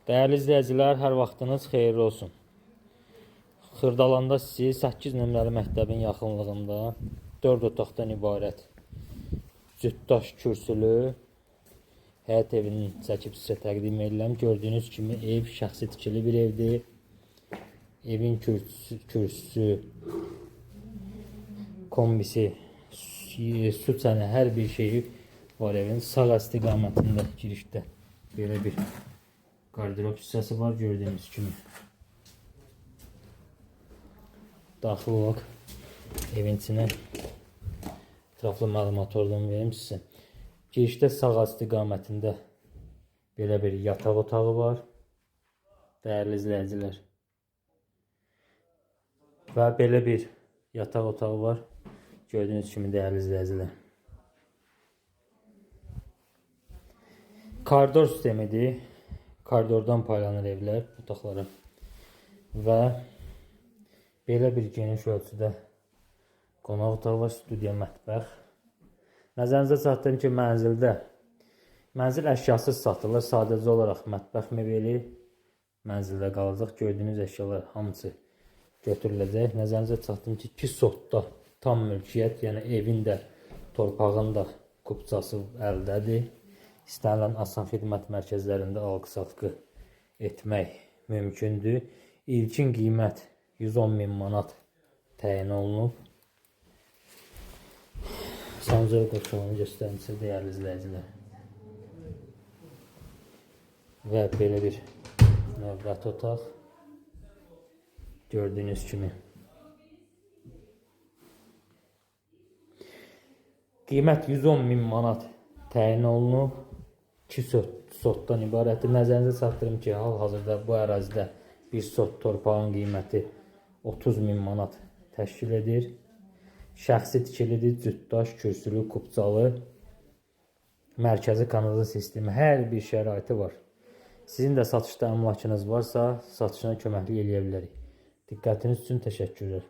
Değerli izləyicilər, hər vaxtınız xeyirli olsun. Xırdalanda sizi 8 nömrəli məktəbin yaxınlığında 4 otaqdan ibarət cütdaş kürsülü həyət evini çəkib sizə təqdim edirəm. Gördüyünüz kimi ev şəxsi tikili bir evdir. Evin kürsüsü, kombisi, su çəni, hər bir şeyi var evin. Sağ istiqamətində girişdə belə bir qardırop hissəsi var, gördüyünüz kimi. Daxil olaq evin içinə. Ətraflı məlumat oradan verim sizə. Girişdə sağ istiqamətində belə bir yataq otağı var. Dəyərli izləyicilər. Və belə bir yataq otağı var. Gördüyünüz kimi dəyərli izləyicilər. Koridor sistemidir. Koridordan paylanır evlər otaqlara. Və belə bir geniş ölçüdə qonaq otağı var, studiya, mətbəx. Nəzərinizə çatdırım ki, mənzil əşyasız satılır. Sadəcə olaraq mətbəx mebeli mənzildə qalacaq. Gördüyünüz əşyalar hamısı götürüləcək. Nəzərinizə çatdırım ki, 2 sotda tam mülkiyyət, yəni evin də, torpağın da kupçası əldədir. İstənilən asan xidmət mərkəzlərində alqı-satqı etmək mümkündür. İlkin qiymət 110.000 manat təyin olunub. Sancaq qoşulunu göstərim sizə, dəyərli izləyicilər. Və belə bir növbəti otaq. Gördüyünüz kimi. Qiymət 110.000 manat təyin olunub. 2 sotdan ibarətdir. Nəzərinizə çatdırım ki, hal-hazırda bu ərazidə bir sot torpağın qiyməti 30.000 manat təşkil edir. Şəxsi tikilidir, cütdaş, kürsülü, kupçalı, mərkəzi kanalizasiya sistemi, hər bir şəraiti var. Sizin də satışda əmlakınız varsa, satışına köməklik eləyə bilərik. Diqqətiniz üçün təşəkkürlər.